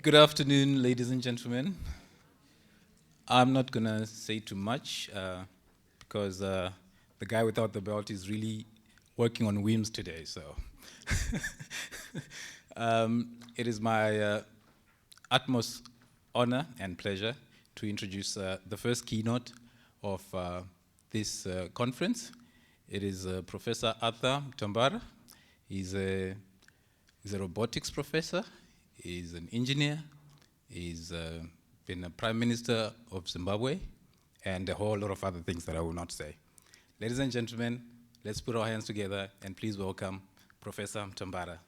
Good afternoon, ladies and gentlemen. I'm not going to say too much because the guy without the belt is really working on whims today. So it is my utmost honor and pleasure to introduce the first keynote of this conference. It is Professor Arthur Mutambara. He's a robotics professor. He's an engineer. He's been a prime minister of Zimbabwe, and a whole lot of other things that I will not say. Ladies and gentlemen, let's put our hands together and please welcome Professor Mutambara.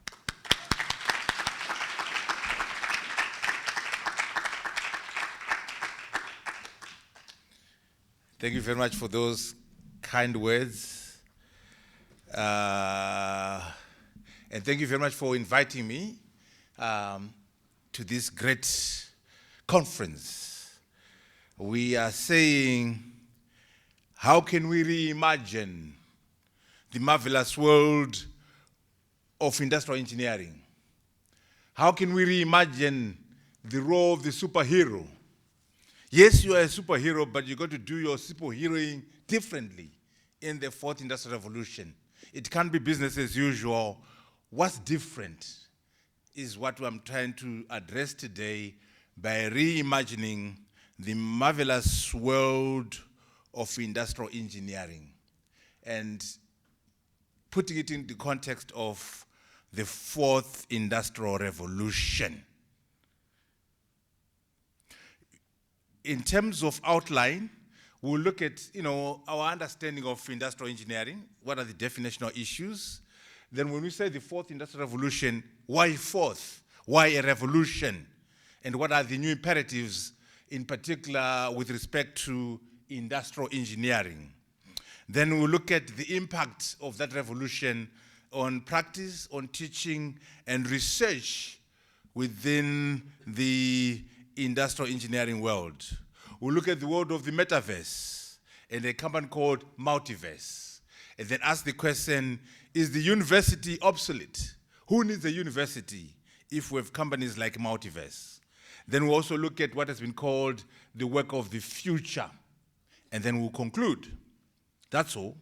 Thank you very much for those kind words. And thank you very much for inviting me to this great conference. We are saying, how can we reimagine the marvelous world of industrial engineering? How can we reimagine the role of the superhero? Yes, you are a superhero, but you've got to do your superheroing differently in the fourth industrial revolution. It can't be business as usual. What's different is what I'm trying to address today by reimagining the marvelous world of industrial engineering and putting it in the context of the fourth industrial revolution. In terms of outline, we'll look at our understanding of industrial engineering. What are the definitional issues? Then when we say the fourth industrial revolution, why fourth? Why a revolution? And what are the new imperatives, in particular with respect to industrial engineering? Then we'll look at the impact of that revolution on practice, on teaching, and research within the industrial engineering world. We'll look at the world of the metaverse and a company called Multiverse. And then ask the question, is the university obsolete? Who needs a university if we have companies like Multiverse? Then we'll also look at what has been called the work of the future. And then we'll conclude. That's all.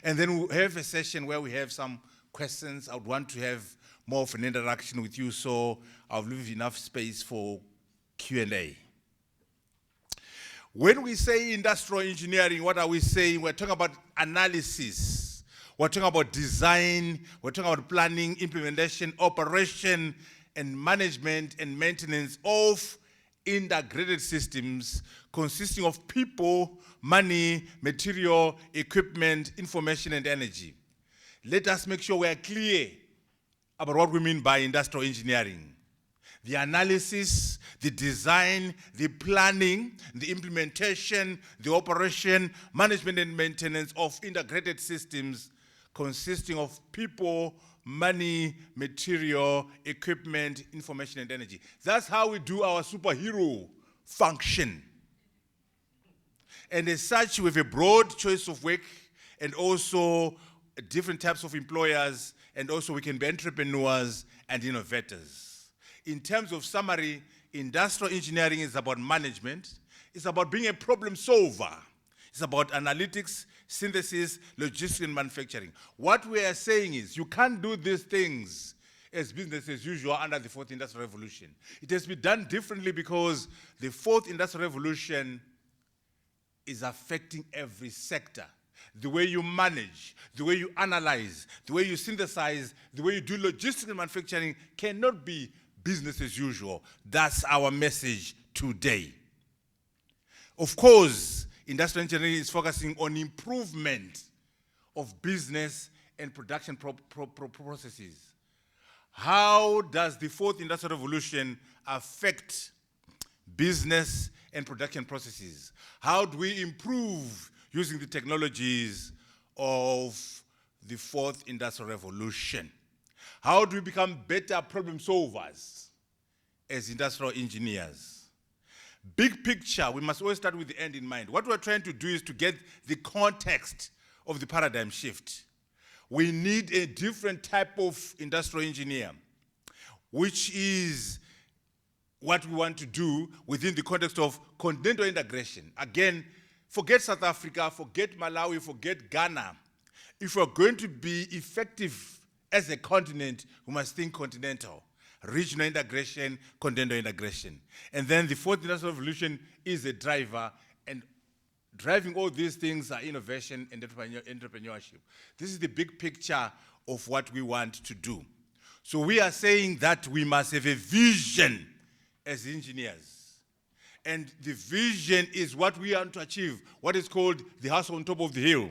And then we'll have a session where we have some questions. I would want to have more of an interaction with you, so I'll leave enough space for Q&A. When we say industrial engineering, what are we saying? We're talking about analysis. We're talking about design. We're talking about planning, implementation, operation, and management and maintenance of integrated systems consisting of people, money, material, equipment, information, and energy. Let us make sure we are clear about what we mean by industrial engineering. The analysis, the design, the planning, the implementation, the operation, management and maintenance of integrated systems consisting of people, money, material, equipment, information, and energy. That's how we do our superhero function. And as such, we have a broad choice of work and also different types of employers, and also we can be entrepreneurs and innovators. In terms of summary, industrial engineering is about management. It's about being a problem solver. It's about analytics, synthesis, logistics, and manufacturing. What we are saying is you can't do these things as business as usual under the fourth industrial revolution. It has to be done differently because the fourth industrial revolution is affecting every sector. The way you manage, the way you analyze, the way you synthesize, the way you do logistics and manufacturing cannot be business as usual. That's our message today. Of course, industrial engineering is focusing on improvement of business and production processes. How does the fourth industrial revolution affect business and production processes? How do we improve using the technologies of the fourth industrial revolution? How do we become better problem solvers as industrial engineers? Big picture, we must always start with the end in mind. What we're trying to do is to get the context of the paradigm shift. We need a different type of industrial engineer, which is what we want to do within the context of continental integration. Again, forget South Africa, forget Malawi, forget Ghana. If we're going to be effective as a continent, we must think continental. Regional integration, continental integration. And then the fourth industrial revolution is a driver, and driving all these things are innovation and entrepreneurship. This is the big picture of what we want to do. So we are saying that we must have a vision as engineers. And the vision is what we want to achieve, what is called the house on top of the hill.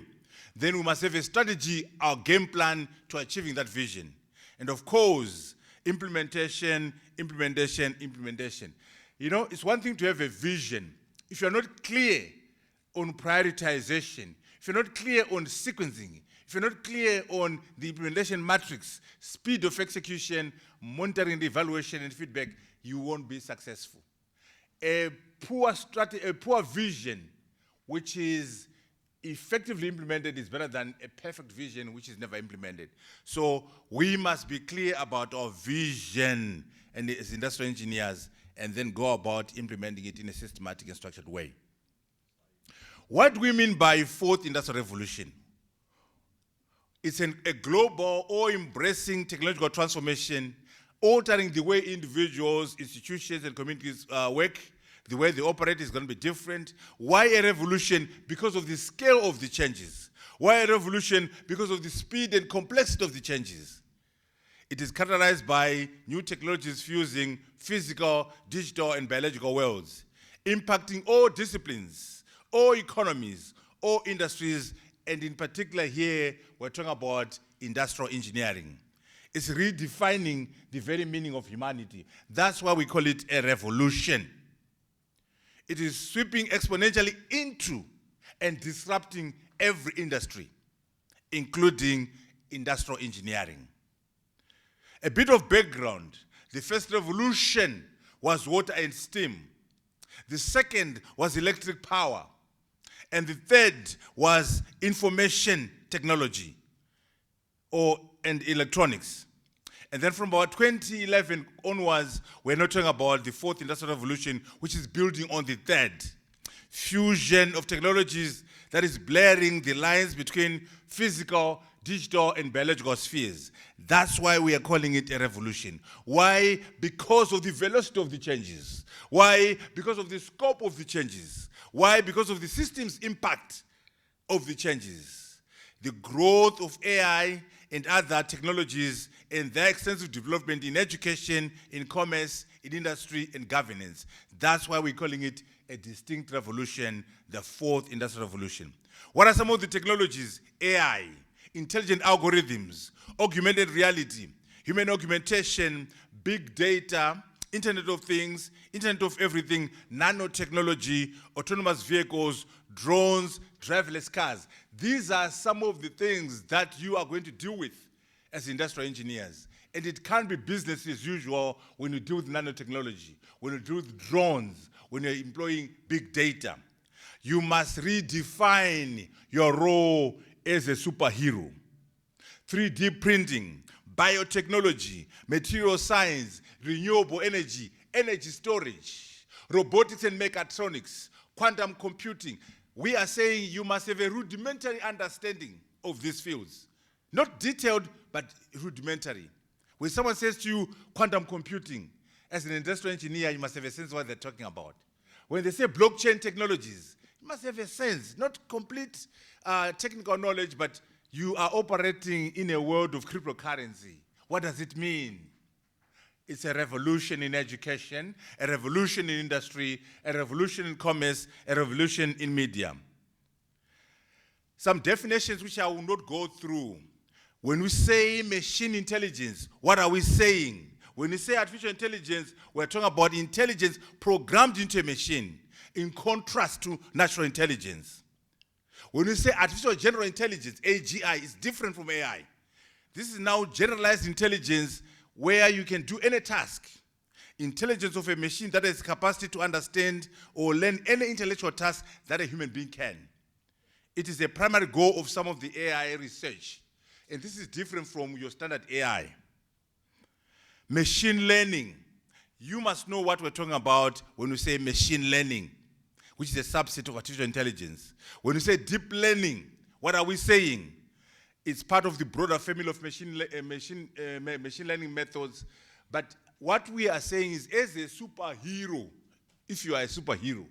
Then we must have a strategy, our game plan to achieving that vision. And of course, implementation. You know, it's one thing to have a vision. If you're not clear on prioritization, if you're not clear on sequencing, if you're not clear on the implementation matrix, speed of execution, monitoring the evaluation and feedback, you won't be successful. A poor vision, which is effectively implemented, is better than a perfect vision, which is never implemented. So we must be clear about our vision and as industrial engineers, and then go about implementing it in a systematic and structured way. What do we mean by fourth industrial revolution? It's a global or embracing technological transformation, altering the way individuals, institutions, and communities work. The way they operate is going to be different. Why a revolution? Because of the scale of the changes. Why a revolution? Because of the speed and complexity of the changes. It is characterized by new technologies fusing physical, digital, and biological worlds, impacting all disciplines, all economies, all industries, and in particular here, we're talking about industrial engineering. It's redefining the very meaning of humanity. That's why we call it a revolution. It is sweeping exponentially into and disrupting every industry, including industrial engineering. A bit of background. The first revolution was water and steam. The second was electric power. And the third was information technology and electronics. And then from about 2011 onwards, we're not talking about the fourth industrial revolution, which is building on the third. Fusion of technologies that is blurring the lines between physical, digital, and biological spheres. That's why we are calling it a revolution. Why? Because of the velocity of the changes. Why? Because of the scope of the changes. Why? Because of the system's impact of the changes. The growth of AI and other technologies and their extensive development in education, in commerce, in industry, and governance. That's why we're calling it a distinct revolution, the fourth industrial revolution. What are some of the technologies? AI, intelligent algorithms, augmented reality, human augmentation, big data, Internet of Things, Internet of Everything, nanotechnology, autonomous vehicles, drones, driverless cars. These are some of the things that you are going to deal with as industrial engineers. And it can't be business as usual when you deal with nanotechnology, when you deal with drones, when you're employing big data. You must redefine your role as a superhero. 3D printing, biotechnology, material science, renewable energy, energy storage, robotics and mechatronics, quantum computing. We are saying you must have a rudimentary understanding of these fields. Not detailed, but rudimentary. When someone says to you quantum computing, as an industrial engineer, you must have a sense of what they're talking about. When they say blockchain technologies, you must have a sense, not complete technical knowledge, but you are operating in a world of cryptocurrency. What does it mean? It's a revolution in education, a revolution in industry, a revolution in commerce, a revolution in media. Some definitions which I will not go through. When we say machine intelligence, what are we saying? When we say artificial intelligence, we're talking about intelligence programmed into a machine, in contrast to natural intelligence. When we say artificial general intelligence, AGI, is different from AI. This is now generalized intelligence where you can do any task. Intelligence of a machine that has capacity to understand or learn any intellectual task that a human being can. It is a primary goal of some of the AI research. And this is different from your standard AI. Machine learning. you must know what we're talking about when we say machine learning, which is a subset of artificial intelligence. When we say deep learning, what are we saying? It's part of the broader family of machine learning methods. But what we are saying is, as a superhero, if you are a superhero,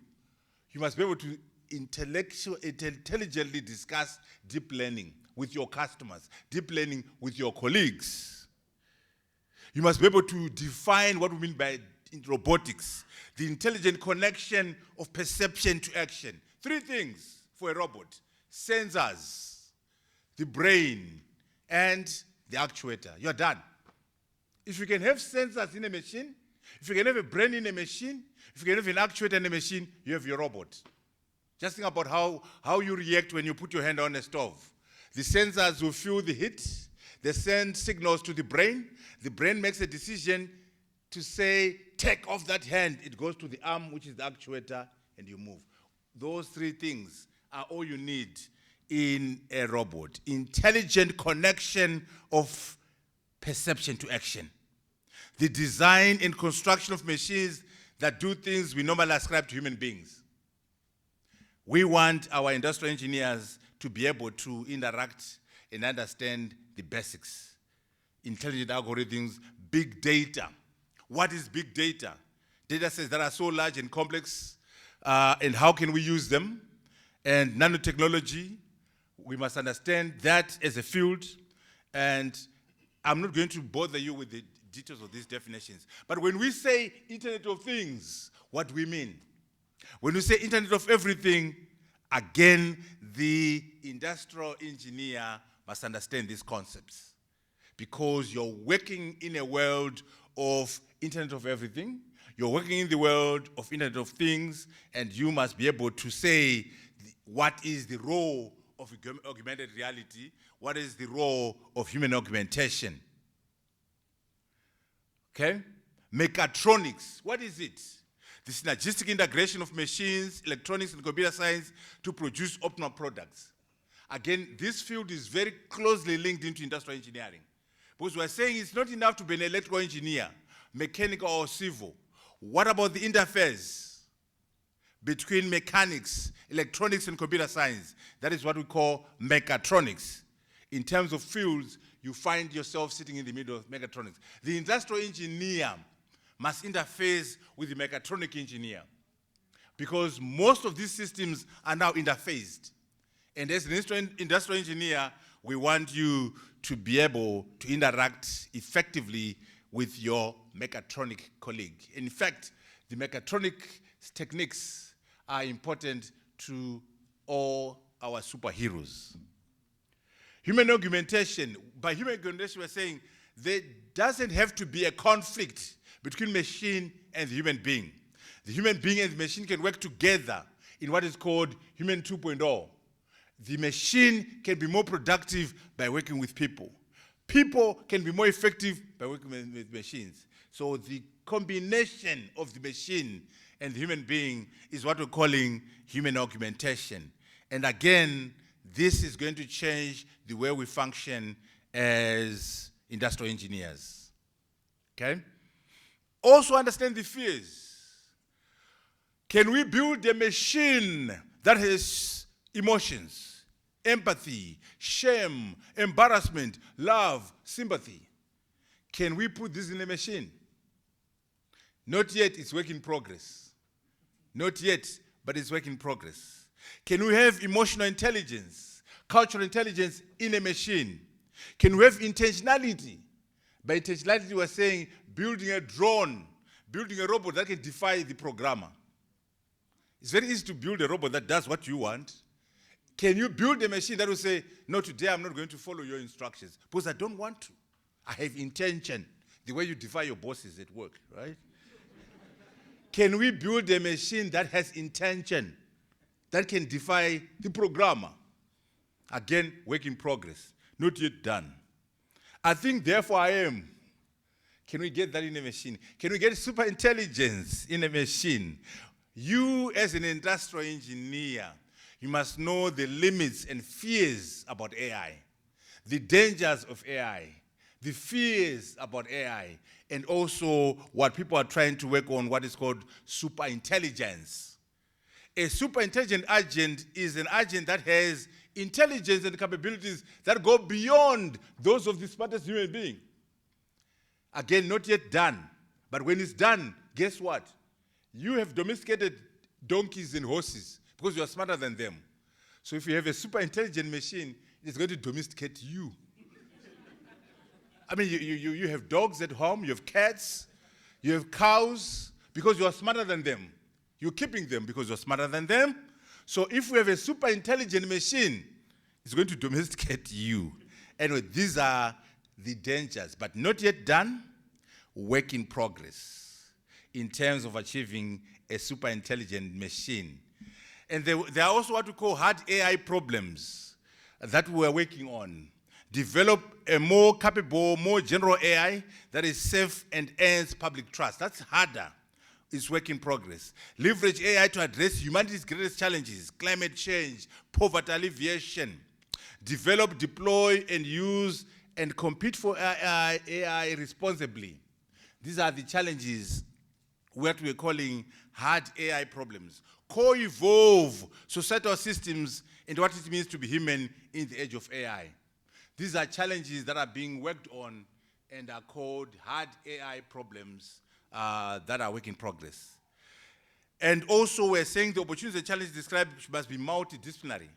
you must be able to intelligently discuss deep learning with your customers, deep learning with your colleagues. You must be able to define what we mean by robotics, the intelligent connection of perception to action. 3 things for a robot: sensors, the brain, and the actuator. You're done. If you can have sensors in a machine, if you can have a brain in a machine, if you can have an actuator in a machine, you have your robot. Just think about how you react when you put your hand on a stove. The sensors will feel the heat. They send signals to the brain. The brain makes a decision to say, take off that hand. It goes to the arm, which is the actuator, and you move. Those 3 things are all you need in a robot. Intelligent connection of perception to action. The design and construction of machines that do things we normally ascribe to human beings. We want our industrial engineers to be able to interact and understand the basics. Intelligent algorithms, big data. What is big data? Data sets that are so large and complex, and how can we use them? And nanotechnology, we must understand that as a field, and I'm not going to bother you with the details of these definitions. But when we say Internet of Things, what do we mean? When we say Internet of Everything, again, the industrial engineer must understand these concepts, because you're working in a world of Internet of Everything, you're working in the world of Internet of Things, and you must be able to say what is the role of augmented reality, what is the role of human augmentation. Okay? Mechatronics, what is it? The synergistic integration of machines, electronics, and computer science to produce optimal products. Again, this field is very closely linked into industrial engineering. Because we're saying it's not enough to be an electrical engineer, mechanical or civil. What about the interface between mechanics, electronics, and computer science? That is what we call mechatronics. In terms of fields, you find yourself sitting in the middle of mechatronics. The industrial engineer must interface with the mechatronic engineer, because most of these systems are now interfaced. And as an industrial engineer, we want you to be able to interact effectively with your mechatronic colleague. In fact, the mechatronic techniques are important to all our superheroes. Human augmentation, by human augmentation we're saying there doesn't have to be a conflict between machine and the human being. The human being and the machine can work together in what is called human 2.0. The machine can be more productive by working with people. People can be more effective by working with machines. So the combination of the machine and the human being is what we're calling human augmentation. And again, this is going to change the way we function as industrial engineers. Okay? Also understand the fears. Can we build a machine that has emotions, empathy, shame, embarrassment, love, sympathy? Can we put this in a machine? Not yet, it's work in progress. Not yet, but it's work in progress. Can we have emotional intelligence, cultural intelligence in a machine? Can we have intentionality? By intentionality, we're saying building a drone, building a robot that can defy the programmer. It's very easy to build a robot that does what you want. Can you build a machine that will say, no, today I'm not going to follow your instructions because I don't want to. I have intention. The way you defy your bosses at work, right? Can we build a machine that has intention, that can defy the programmer? Again, work in progress, not yet done. I think, therefore, I am. Can we get that in a machine? Can we get super intelligence in a machine? You, as an industrial engineer, you must know the limits and fears about AI, the dangers of AI, the fears about AI, and also what people are trying to work on, what is called super intelligence. A super intelligent agent is an agent that has intelligence and capabilities that go beyond those of the smartest human being. Again, not yet done. But when it's done, guess what? You have domesticated donkeys and horses because you are smarter than them. So if you have a super intelligent machine, it's going to domesticate you. I mean, you have dogs at home, you have cats, you have cows, because you are smarter than them. You're keeping them because you're smarter than them. So if we have a super intelligent machine, it's going to domesticate you. Anyway, these are the dangers, but not yet done, work in progress in terms of achieving a super intelligent machine. And there are also what we call hard AI problems that we are working on. Develop a more capable, more general AI that is safe and earns public trust. That's harder. It's work in progress. Leverage AI to address humanity's greatest challenges, climate change, poverty alleviation. Develop, deploy, and use and compete for AI responsibly. These are the challenges, what we're calling hard AI problems. Co-evolve societal systems and what it means to be human in the age of AI. These are challenges that are being worked on and are called hard AI problems that are work in progress. And also we're saying the opportunities and challenges described must be multidisciplinary,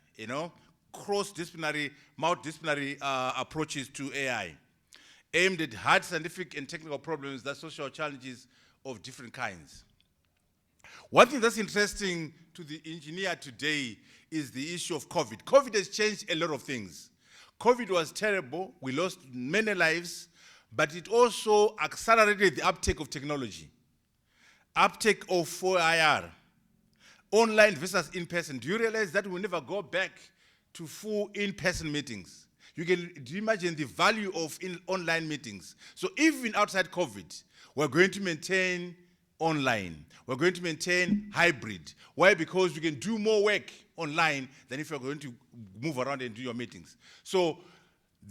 cross-disciplinary, multidisciplinary approaches to AI, aimed at hard scientific and technical problems that social challenges of different kinds. One thing that's interesting to the engineer today is the issue of COVID. COVID has changed a lot of things. COVID was terrible, we lost many lives, but it also accelerated the uptake of technology. Uptake of 4IR, online versus in-person. Do you realize that we'll never go back to full in-person meetings? Do you imagine the value of online meetings? So even outside COVID, we're going to maintain online. We're going to maintain hybrid. Why? Because you can do more work online than if you're going to move around and do your meetings. So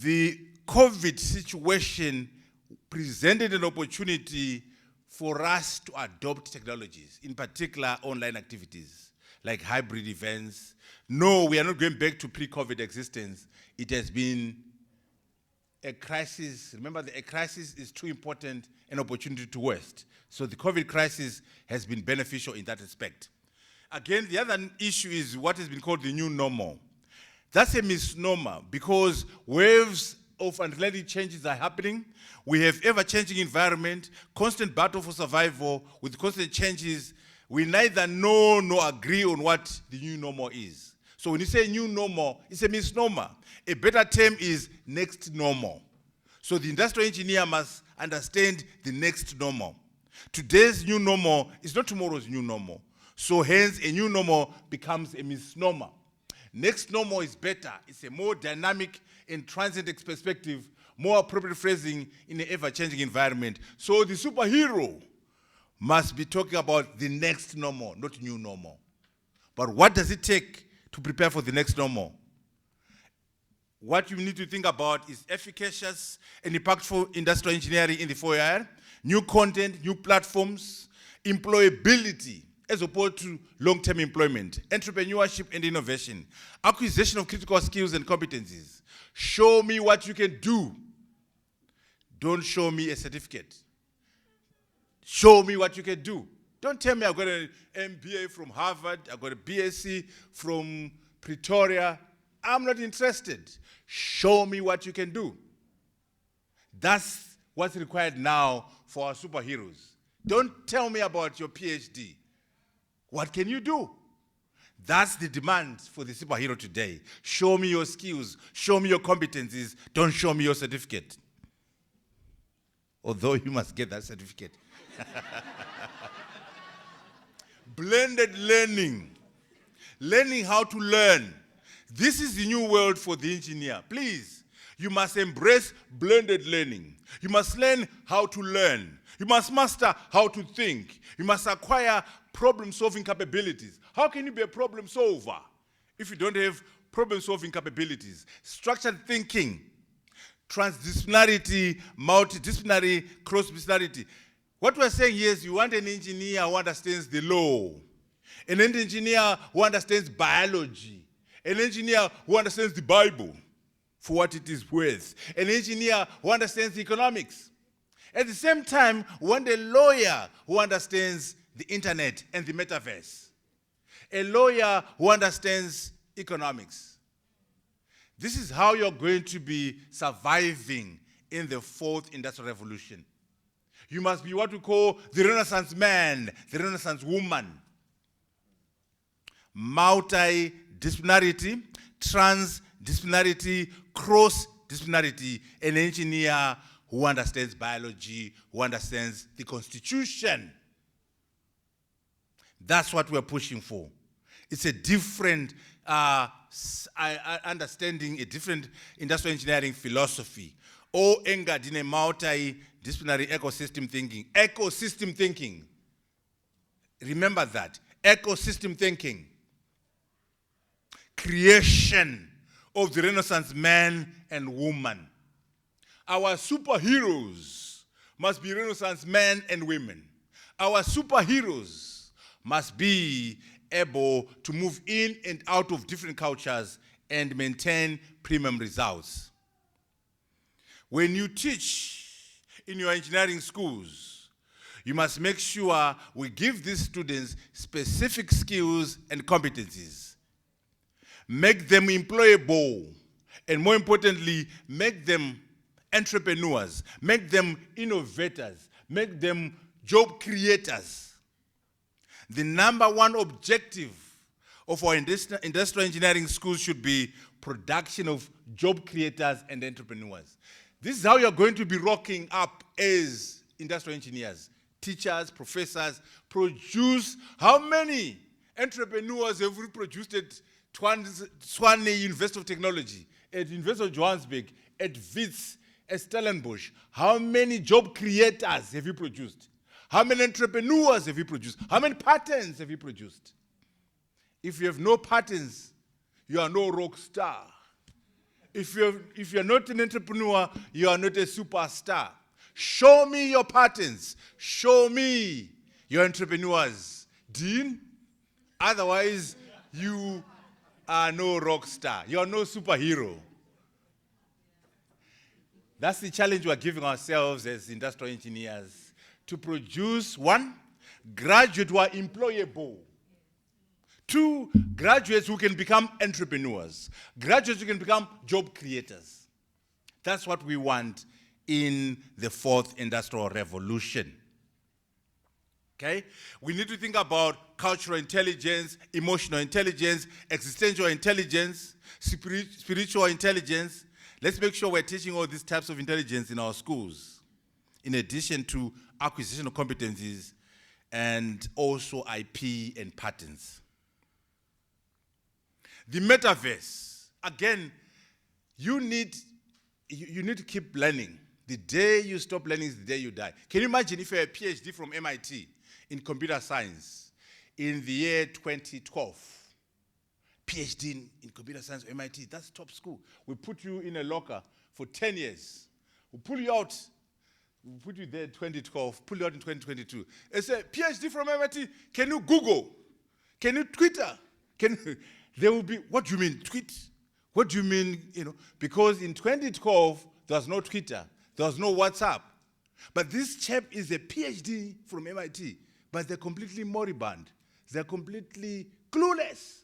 the COVID situation presented an opportunity for us to adopt technologies, in particular online activities, like hybrid events. No, we are not going back to pre-COVID existence. It has been a crisis. Remember, a crisis is too important an opportunity to waste. So the COVID crisis has been beneficial in that respect. Again, the other issue is what has been called the new normal. That's a misnomer because waves of unrelated changes are happening. We have ever-changing environment, constant battle for survival with constant changes. We neither know nor agree on what the new normal is. So when you say new normal, it's a misnomer. A better term is next normal. So the industrial engineer must understand the next normal. Today's new normal is not tomorrow's new normal. So hence, a new normal becomes a misnomer. Next normal is better. It's a more dynamic and transient perspective, more appropriate phrasing in an ever-changing environment. So the superhero must be talking about the next normal, not new normal. But what does it take to prepare for the next normal? What you need to think about is efficacious and impactful industrial engineering in the 4IR, new content, new platforms, employability, as opposed to long-term employment, entrepreneurship and innovation, acquisition of critical skills and competencies. Show me what you can do. Don't show me a certificate. Show me what you can do. Don't tell me I've got an MBA from Harvard, I've got a BSc from Pretoria. I'm not interested. Show me what you can do. That's what's required now for our superheroes. Don't tell me about your PhD. What can you do? That's the demand for the superhero today. Show me your skills. Show me your competencies. Don't show me your certificate. Although you must get that certificate. Blended learning. Learning how to learn. This is the new world for the engineer. Please, you must embrace blended learning. You must learn how to learn. You must master how to think. You must acquire problem-solving capabilities. How can you be a problem solver if you don't have problem-solving capabilities? Structured thinking, transdisciplinarity, multidisciplinary, cross-disciplinarity. What we're saying here is you want an engineer who understands the law, an engineer who understands biology, an engineer who understands the Bible for what it is worth, an engineer who understands economics. At the same time, we want a lawyer who understands the internet and the metaverse, a lawyer who understands economics. This is how you're going to be surviving in the fourth industrial revolution. You must be what we call the Renaissance man, the Renaissance woman. Multidisciplinarity, transdisciplinarity, cross-disciplinarity, an engineer who understands biology, who understands the Constitution. That's what we're pushing for. It's a different understanding, a different industrial engineering philosophy. Or anchored in a multidisciplinary ecosystem thinking. Ecosystem thinking. Remember that. Ecosystem thinking. Creation of the Renaissance man and woman. Our superheroes must be Renaissance men and women. Our superheroes must be able to move in and out of different cultures and maintain premium results. When you teach in your engineering schools, you must make sure we give these students specific skills and competencies. Make them employable, and more importantly, make them entrepreneurs, make them innovators, make them job creators. The number one objective of our industrial engineering schools should be production of job creators and entrepreneurs. This is how you're going to be rocking up as industrial engineers. Teachers, professors, produce. How many entrepreneurs have we produced at SAIIE University of Technology, at University of Johannesburg, at WITS, at Stellenbosch? How many job creators have you produced? How many entrepreneurs have you produced? How many patents have you produced? If you have no patents, you are no rock star. If you're not an entrepreneur, you are not a superstar. Show me your patents. Show me your entrepreneurs, Dean. Otherwise, you are no rock star. You are no superhero. That's the challenge we're giving ourselves as industrial engineers. To produce, one, graduates who are employable. Two, graduates who can become entrepreneurs. Graduates who can become job creators. That's what we want in the fourth industrial revolution. Okay? We need to think about cultural intelligence, emotional intelligence, existential intelligence, spiritual intelligence. Let's make sure we're teaching all these types of intelligence in our schools, in addition to acquisition of competencies and also IP and patents. The metaverse, again, you need to keep learning. The day you stop learning is the day you die. Can you imagine if you're a PhD from MIT in computer science in the year 2012? PhD in computer science from MIT, that's top school. We put you in a locker for 10 years. We'll pull you out. We'll put you there in 2012, pull you out in 2022. It's a PhD from MIT. Can you Google? Can you Twitter? There will be, what do you mean, tweet? What do you mean, because in 2012, there was no Twitter, there was no WhatsApp. But this chap is a PhD from MIT, but they're completely moribund. They're completely clueless.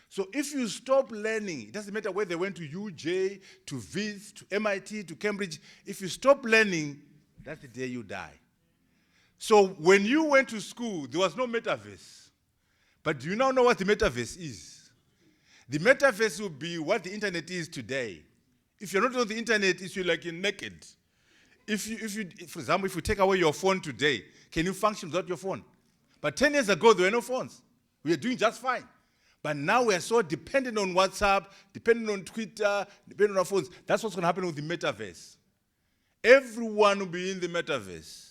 So if you stop learning, it doesn't matter whether they went to UJ, to WITS, to MIT, to Cambridge. If you stop learning, that's the day you die. So when you went to school, there was no metaverse. But do you now know what the metaverse is? The metaverse will be what the internet is today. If you're not on the internet, it's like you're naked. If you, for example, if you take away your phone today, can you function without your phone? But 10 years ago, there were no phones. We were doing just fine. But now we are so dependent on WhatsApp, dependent on Twitter, dependent on our phones. That's what's going to happen with the metaverse. Everyone will be in the metaverse.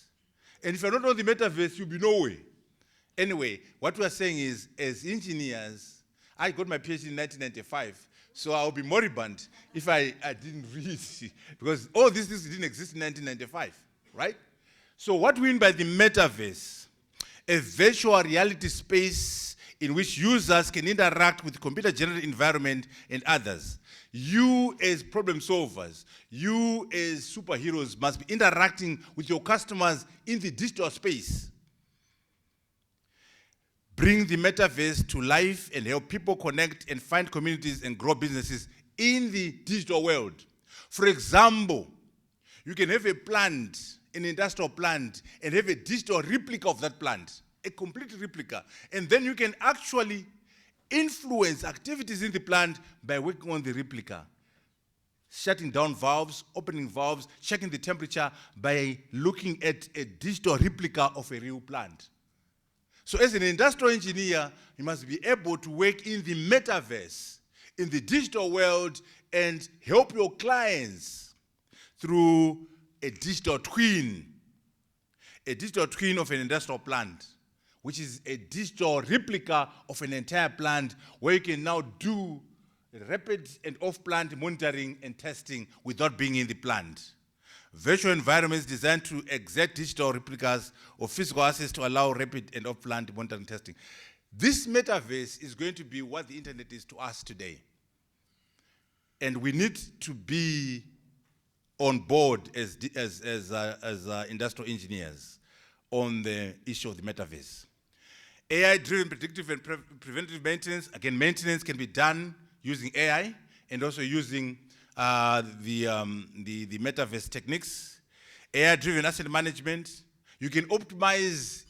And if you're not on the metaverse, you'll be nowhere. Anyway, what we are saying is, as engineers, I got my PhD in 1995. So I'll be moribund if I didn't read, because all these things didn't exist in 1995, right? So what we mean by the metaverse, a virtual reality space in which users can interact with computer-generated environment and others. You as problem solvers, you as superheroes must be interacting with your customers in the digital space. Bring the metaverse to life and help people connect and find communities and grow businesses in the digital world. For example, you can have a plant, an industrial plant, and have a digital replica of that plant, a complete replica. And then you can actually influence activities in the plant by working on the replica. Shutting down valves, opening valves, checking the temperature by looking at a digital replica of a real plant. So as an industrial engineer, you must be able to work in the metaverse, in the digital world, and help your clients through a digital twin of an industrial plant, which is a digital replica of an entire plant where you can now do rapid and off-plant monitoring and testing without being in the plant. Virtual environments designed to exert digital replicas of physical assets to allow rapid and off-plant monitoring testing. This metaverse is going to be what the internet is to us today. And we need to be on board as industrial engineers on the issue of the metaverse. AI-driven predictive and preventative maintenance. Again, maintenance can be done using AI and also using the metaverse techniques. AI-driven asset management. You can optimize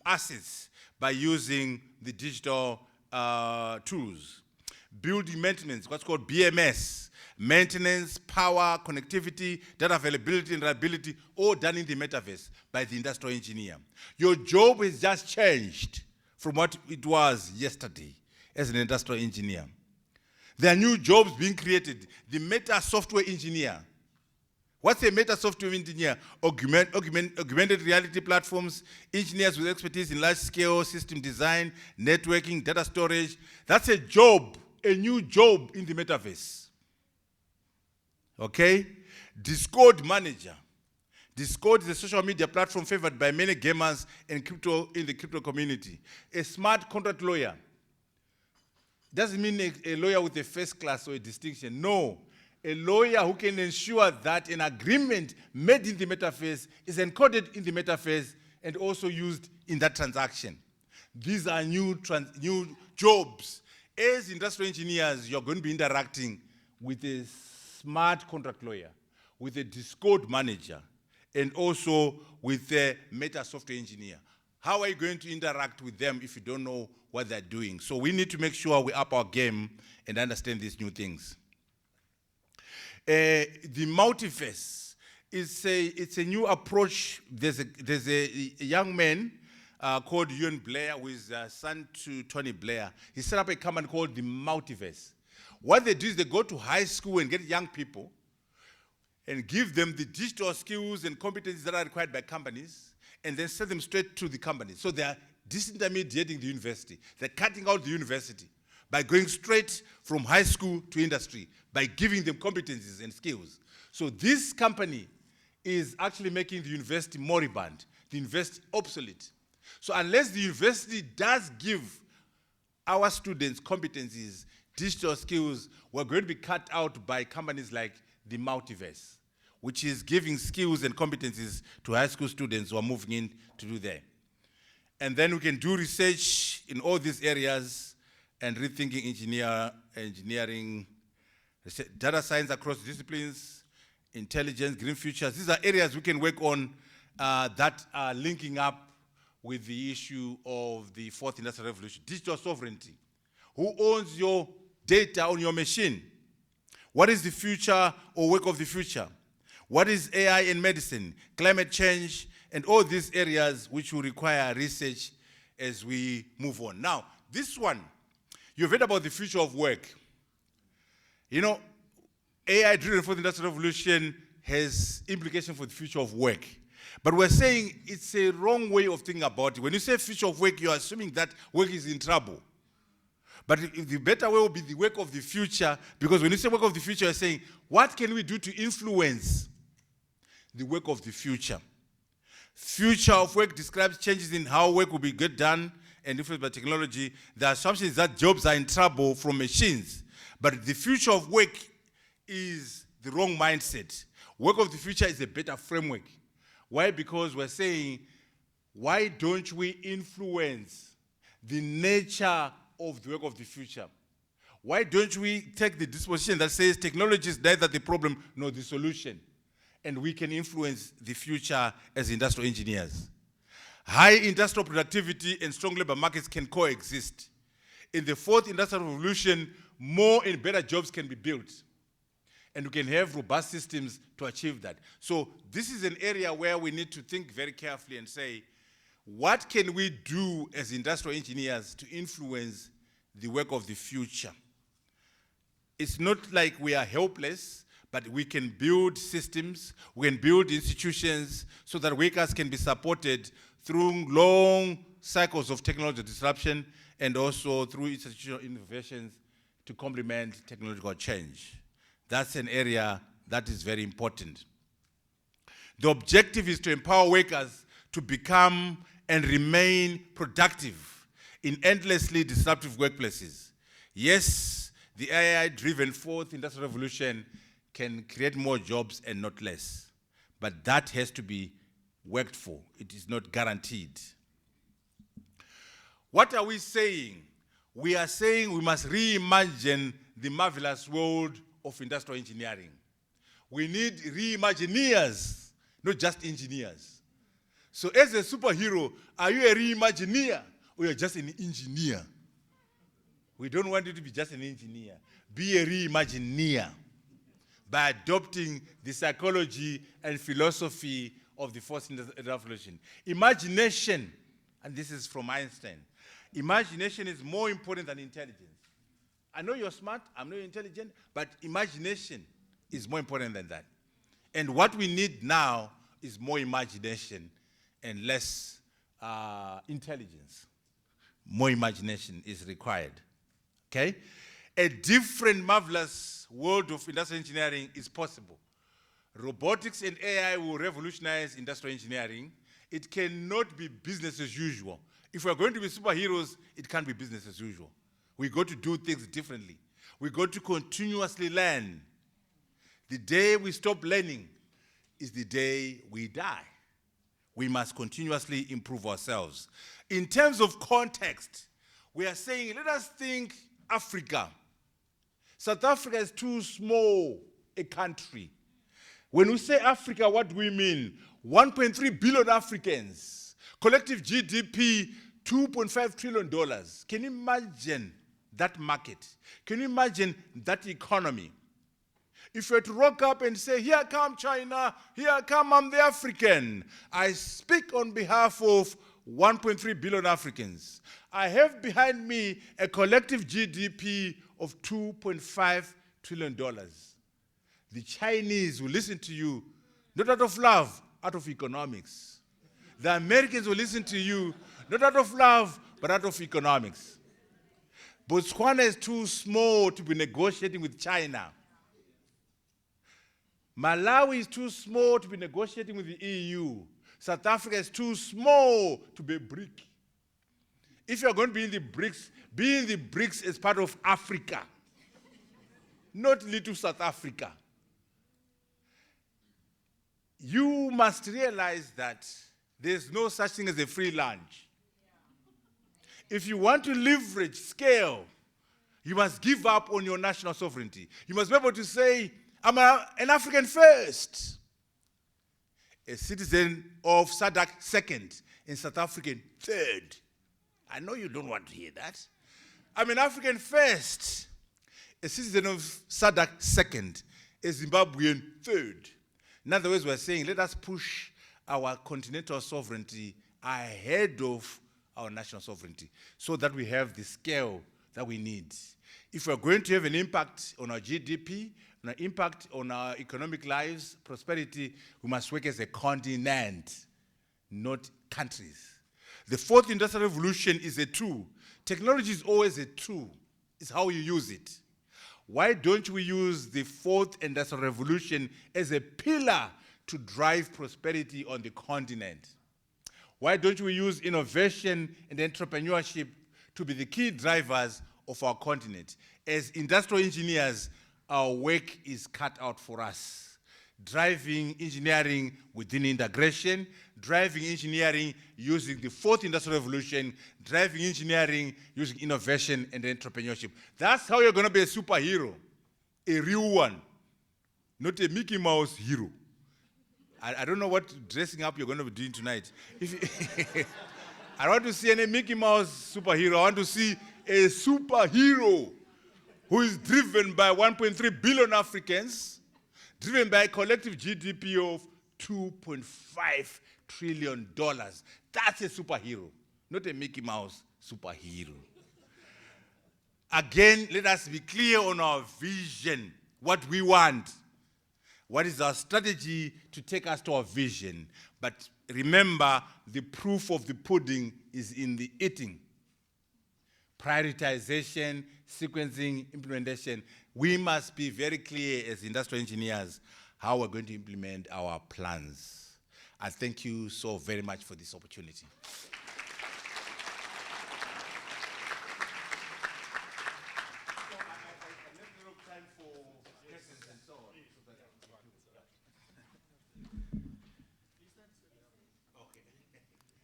assets by using the digital tools. Building maintenance, what's called BMS. Maintenance, power, connectivity, data availability and reliability, all done in the metaverse by the industrial engineer. Your job has just changed from what it was yesterday as an industrial engineer. There are new jobs being created. The meta software engineer. What's a meta software engineer? Augmented reality platforms, engineers with expertise in large-scale system design, networking, data storage. That's a job, a new job in the metaverse. Okay? Discord manager. Discord is a social media platform favored by many gamers and in the crypto community. A smart contract lawyer. Doesn't mean a lawyer with a first class or a distinction. No. A lawyer who can ensure that an agreement made in the metaverse is encoded in the metaverse and also used in that transaction. These are new jobs. As industrial engineers, you're going to be interacting with a smart contract lawyer, with a Discord manager, and also with a meta software engineer. How are you going to interact with them if you don't know what they're doing? So we need to make sure we up our game and understand these new things. The multiverse is a new approach. There's a young man called Ewan Blair, who is son to Tony Blair. He set up a company called the Multiverse. What they do is they go to high school and get young people and give them the digital skills and competencies that are required by companies, and then send them straight to the company. So they are disintermediating the university. They're cutting out the university by going straight from high school to industry, by giving them competencies and skills. So this company is actually making the university moribund, the university obsolete. So unless the university does give our students competencies, digital skills, we're going to be cut out by companies like the Multiverse, which is giving skills and competencies to high school students who are moving in to do there. And then we can do research in all these areas and rethinking engineering, data science across disciplines, intelligence, green futures. These are areas we can work on that are linking up with the issue of the fourth industrial revolution. Digital sovereignty. Who owns your data on your machine? What is the future or work of the future? What is AI in medicine, climate change, and all these areas which will require research as we move on. Now, this one, you've heard about the future of work. You know, AI-driven fourth industrial revolution has implications for the future of work. But we're saying it's a wrong way of thinking about it. When you say future of work, you're assuming that work is in trouble. But the better way will be the work of the future, because when you say work of the future, you're saying, what can we do to influence the work of the future? Future of work describes changes in how work will be get done and influenced by technology. The assumption is that jobs are in trouble from machines. But the future of work is the wrong mindset. Work of the future is a better framework. Why? Because we're saying, why don't we influence the nature of the work of the future? Why don't we take the disposition that says technology is neither the problem nor the solution, and we can influence the future as industrial engineers? High industrial productivity and strong labor markets can coexist. In the fourth industrial revolution, more and better jobs can be built, and we can have robust systems to achieve that. So this is an area where we need to think very carefully and say, what can we do as industrial engineers to influence the work of the future? It's not like we are helpless, but we can build systems, we can build institutions so that workers can be supported through long cycles of technological disruption and also through institutional innovations to complement technological change. That's an area that is very important. The objective is to empower workers to become and remain productive in endlessly disruptive workplaces. Yes, the AI-driven fourth industrial revolution can create more jobs and not less, but that has to be worked for. It is not guaranteed. What are we saying? We are saying we must reimagine the marvelous world of industrial engineering. We need reimagineers, not just engineers. So as a superhero, are you a reimagineer or you're just an engineer? We don't want you to be just an engineer. Be a reimagineer by adopting the psychology and philosophy of the fourth industrial revolution. Imagination, and this is from Einstein, imagination is more important than intelligence. I know you're smart, I'm not intelligent, but imagination is more important than that. And what we need now is more imagination and less intelligence. More imagination is required, okay? A different marvelous world of industrial engineering is possible. Robotics and AI will revolutionize industrial engineering. It cannot be business as usual. If we're going to be superheroes, it can't be business as usual. We got to do things differently. We got to continuously learn. The day we stop learning is the day we die. We must continuously improve ourselves. In terms of context, we are saying, let us think Africa. South Africa is too small a country. When we say Africa, what do we mean? 1.3 billion Africans, collective GDP, $2.5 trillion. Can you imagine that market? Can you imagine that economy? If you were to rock up and say, here come China, here come I'm the African. I speak on behalf of 1.3 billion Africans. I have behind me a collective GDP of $2.5 trillion. The Chinese will listen to you, not out of love, out of economics. The Americans will listen to you, not out of love, but out of economics. Botswana is too small to be negotiating with China. Malawi is too small to be negotiating with the EU. South Africa is too small to be a BRIC. If you're going to be in the BRICS, be in the BRICS as part of Africa, not little South Africa. You must realize that there's no such thing as a free lunch. If you want to leverage scale, you must give up on your national sovereignty. You must be able to say, I'm an African first, a citizen of SADC second, and South African third. I know you don't want to hear that. I'm an African first, a citizen of SADC second, a Zimbabwean third. In other words, we're saying, let us push our continental sovereignty ahead of our national sovereignty so that we have the scale that we need. If we're going to have an impact on our GDP, an impact on our economic lives, prosperity, we must work as a continent, not countries. The fourth industrial revolution is a tool. Technology is always a tool. it's how you use it. Why don't we use the fourth industrial revolution as a pillar to drive prosperity on the continent? Why don't we use innovation and entrepreneurship to be the key drivers of our continent? As industrial engineers, our work is cut out for us. Driving engineering within integration, driving engineering using the fourth industrial revolution, driving engineering using innovation and entrepreneurship. That's how you're going to be a superhero, a real one, not a Mickey Mouse hero. I don't know what dressing up you're going to be doing tonight. I don't want to see any Mickey Mouse superhero. I want to see a superhero who is driven by 1.3 billion Africans, driven by a collective GDP of $2.5 trillion. That's a superhero, not a Mickey Mouse superhero. Again, let us be clear on our vision, what we want. What is our strategy to take us to our vision? But remember, the proof of the pudding is in the eating. Prioritization, sequencing, implementation. We must be very clear as industrial engineers how we're going to implement our plans. I thank you so very much for this opportunity.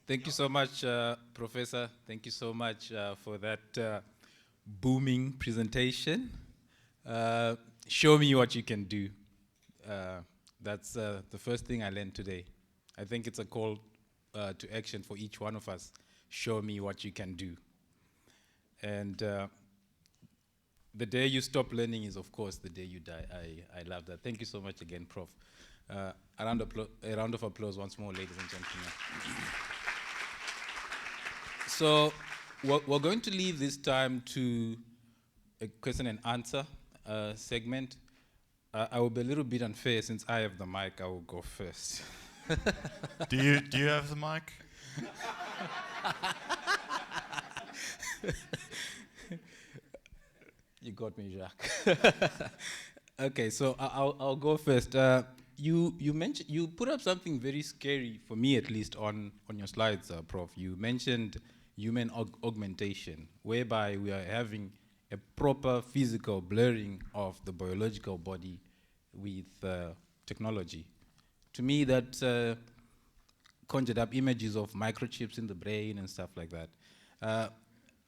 Thank you so much, Professor. Thank you so much for that booming presentation. Show me what you can do. That's the first thing I learned today. I think it's a call to action for each one of us. Show me what you can do. And the day you stop learning is, of course, the day you die. I love that. Thank you so much again, Prof. A round of applause once more, ladies and gentlemen. So we're going to leave this time to a question and answer segment. I will be a little bit unfair since I have the mic. I will go first. Do you have the mic? You got me, Jacques. Okay, so I'll go first. You mentioned, you put up something very scary for me, at least on your slides, Prof. You mentioned human augmentation, whereby we are having a proper physical blurring of the biological body with technology. To me, that conjured up images of microchips in the brain and stuff like that.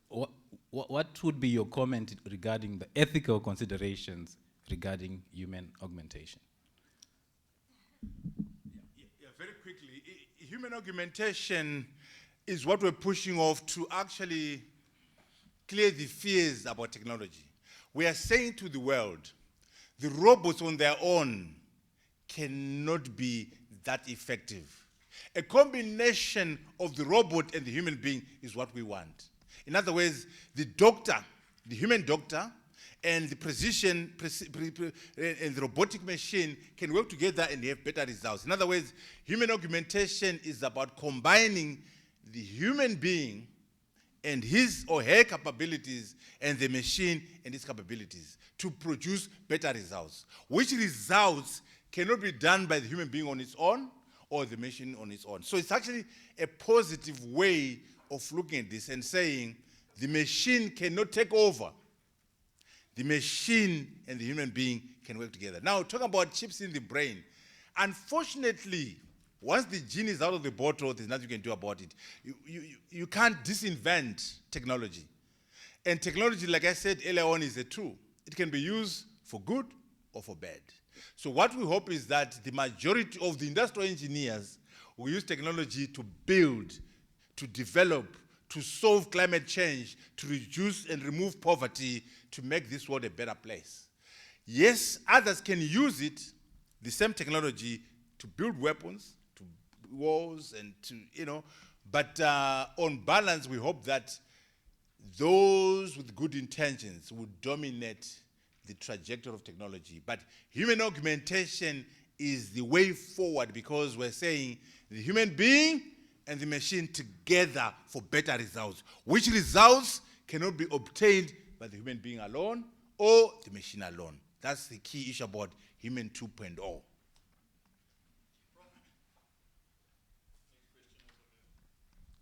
What would be your comment regarding the ethical considerations regarding human augmentation? Yeah, very quickly, human augmentation is what we're pushing off to actually clear the fears about technology. We are saying to the world, the robots on their own cannot be that effective. A combination of the robot and the human being is what we want. In other words, the doctor, the human doctor, and the precision and the robotic machine can work together and have better results. In other words, human augmentation is about combining the human being and his or her capabilities and the machine and its capabilities to produce better results, which results cannot be done by the human being on its own or the machine on its own. So it's actually a positive way of looking at this and saying the machine cannot take over. The machine and the human being can work together. Now, talking about chips in the brain, unfortunately, once the genie is out of the bottle, there's nothing you can do about it. You can't disinvent technology. And technology, like I said earlier on, is a tool. It can be used for good or for bad. So what we hope is that the majority of the industrial engineers will use technology to build, to develop, to solve climate change, to reduce and remove poverty, to make this world a better place. Yes, others can use it, the same technology, to build weapons, to wars, and to, but on balance, we hope that those with good intentions would dominate the trajectory of technology. But human augmentation is the way forward because we're saying the human being and the machine together for better results, which results cannot be obtained by the human being alone or the machine alone. That's the key issue about Human 2.0.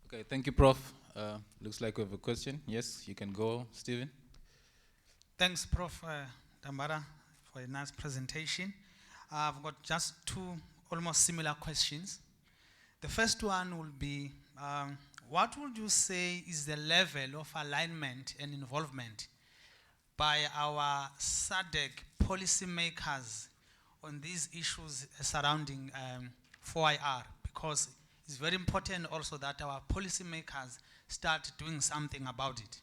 Okay, thank you, Prof. Looks like we have a question. Yes, you can go, Stephen. Thanks, Prof. Mutambara, for a nice presentation. I've got just two almost similar questions. The first one will be, what would you say is the level of alignment and involvement by our SADC policymakers on these issues surrounding 4IR? Because it's very important also that our policymakers start doing something about it.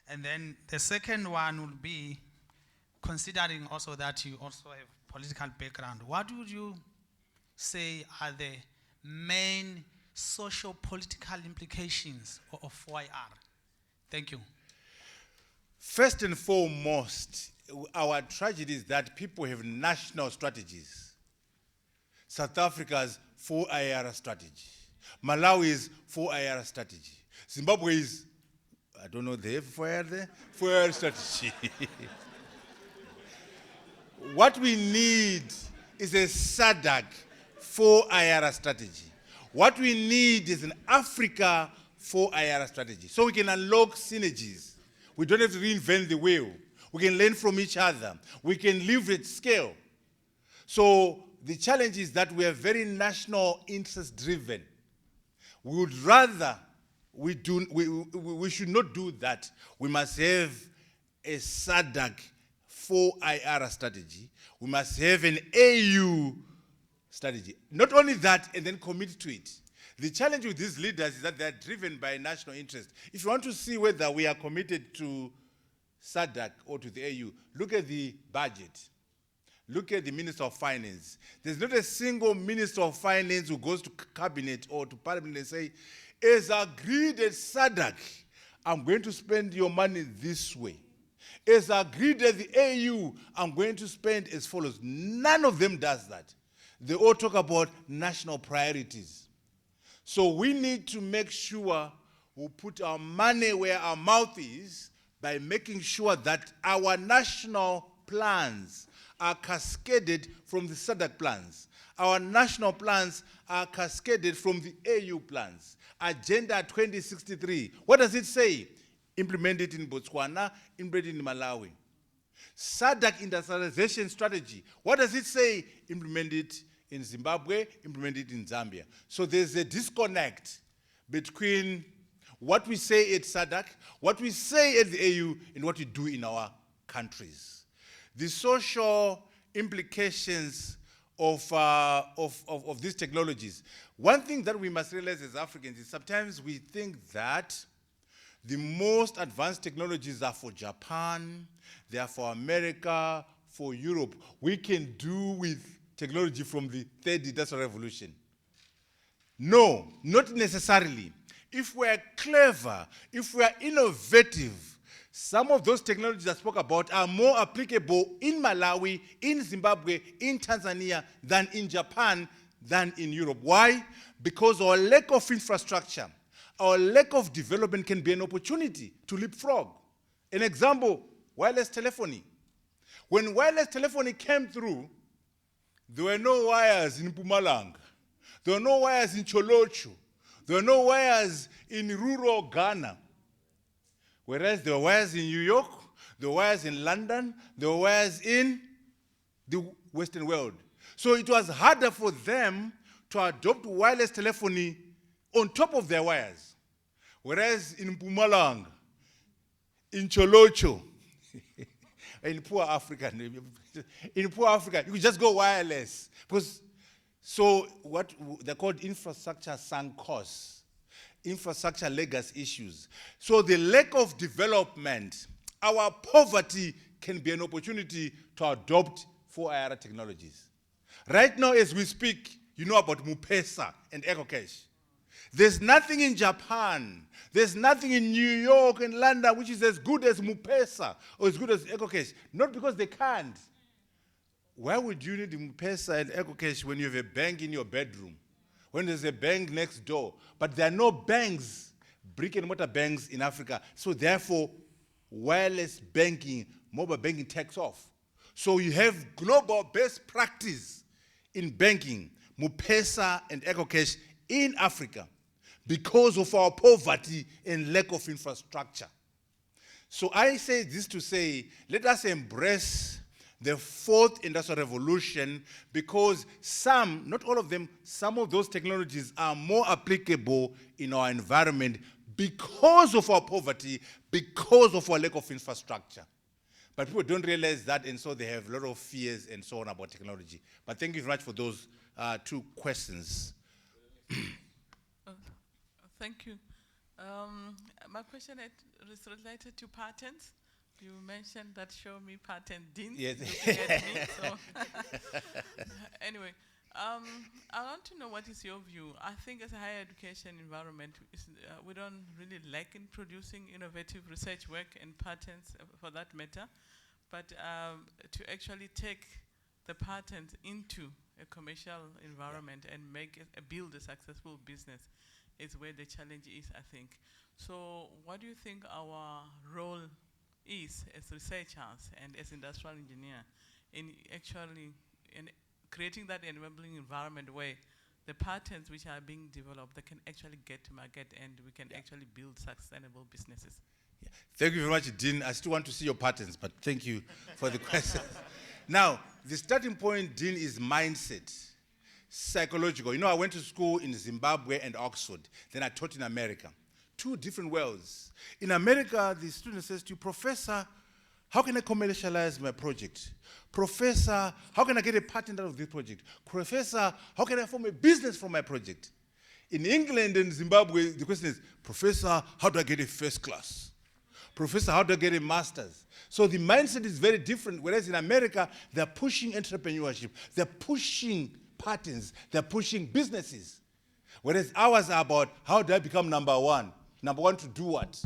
And then the second one will be, considering also that you also have political background, what would you say are the main socio-political implications of 4IR? Thank you. First and foremost, our tragedy is that people have national strategies. South Africa's 4IR strategy. Malawi's 4IR strategy. Zimbabwe is, I don't know, they have 4IR there? 4IR strategy. What we need is a SADC 4IR strategy. What we need is an Africa 4IR strategy. So we can unlock synergies. We don't have to reinvent the wheel. We can learn from each other. We can live at scale. So the challenge is that we are very national interest driven. We would rather, we should not do that. We must have a SADC 4IR strategy. We must have an AU strategy. Not only that, and then commit to it. The challenge with these leaders is that they're driven by national interest. If you want to see whether we are committed to SADC or to the AU, look at the budget. Look at the Minister of Finance. There's not a single Minister of Finance who goes to cabinet or to parliament and say, as agreed at SADC, I'm going to spend your money this way. As agreed at the AU, I'm going to spend as follows. None of them does that. They all talk about national priorities. So we need to make sure we put our money where our mouth is by making sure that our national plans are cascaded from the SADC plans. Our national plans are cascaded from the AU plans. Agenda 2063, what does it say? Implement it in Botswana, implement it in Malawi. SADC industrialization strategy, what does it say? Implement it in Zimbabwe, implement it in Zambia. So there's a disconnect between what we say at SADC, what we say at the AU, and what we do in our countries. The social implications of these technologies. One thing that we must realize as Africans is sometimes we think that the most advanced technologies are for Japan, they are for America, for Europe. We can do with technology from the third industrial revolution. No, not necessarily. If we're clever, if we're innovative, some of those technologies I spoke about are more applicable in Malawi, in Zimbabwe, in Tanzania, than in Japan, than in Europe. Why? Because our lack of infrastructure, our lack of development can be an opportunity to leapfrog. An example, wireless telephony. When wireless telephony came through, there were no wires in Mpumalanga. There were no wires in Cholocho. There were no wires in rural Ghana. Whereas there were wires in New York, there were wires in London, there were wires in the Western world. So it was harder for them to adopt wireless telephony on top of their wires. Whereas in Mpumalanga, in Cholocho, in poor Africa, you could just go wireless. Because, so what they're called infrastructure sunk costs, infrastructure legacy issues. So the lack of development, our poverty can be an opportunity to adopt 4IR technologies. Right now, as we speak, you know about M-Pesa and EcoCash. There's nothing in Japan, there's nothing in New York and London which is as good as M-Pesa or as good as EcoCash. Not because they can't. Why would you need M-Pesa and EcoCash when you have a bank in your bedroom? When there's a bank next door? But there are no banks brick and mortar banks in Africa. So therefore, wireless banking, mobile banking takes off. So you have global best practice in banking, M-Pesa and EcoCash in Africa because of our poverty and lack of infrastructure. So I say this to say, let us embrace the fourth industrial revolution because some, not all of them, some of those technologies are more applicable in our environment because of our poverty, because of our lack of infrastructure. But people don't realize that, and so they have a lot of fears and so on about technology. But thank you very much for those two questions. Thank you. My question is related to patents. You mentioned that show me patent, Dean. Yes. Looking at me, so anyway, I want to know what is your view. I think as a higher education environment, we don't really lack in producing innovative research work and patents for that matter, but to actually take the patent into a commercial environment and build a successful business is where the challenge is, I think. So what do you think our role is as researchers and as industrial engineers in actually creating that enabling environment where the patents which are being developed, they can actually get to market and we can actually build sustainable businesses? Yeah. Thank you very much, Dean. I still want to see your patents, but thank you for the question. Now, the starting point, Dean, is mindset, psychological. You know, I went to school in Zimbabwe and Oxford. Then I taught in America. Two different worlds. In America, the student says to you, Professor, how can I commercialize my project? Professor, how can I get a patent out of this project? Professor, how can I form a business from my project? In England and Zimbabwe, the question is, Professor, how do I get a first class? Professor, how do I get a master's? So the mindset is very different, whereas in America, they're pushing entrepreneurship, they're pushing patents, they're pushing businesses. Whereas ours are about, how do I become number one? Number one to do what?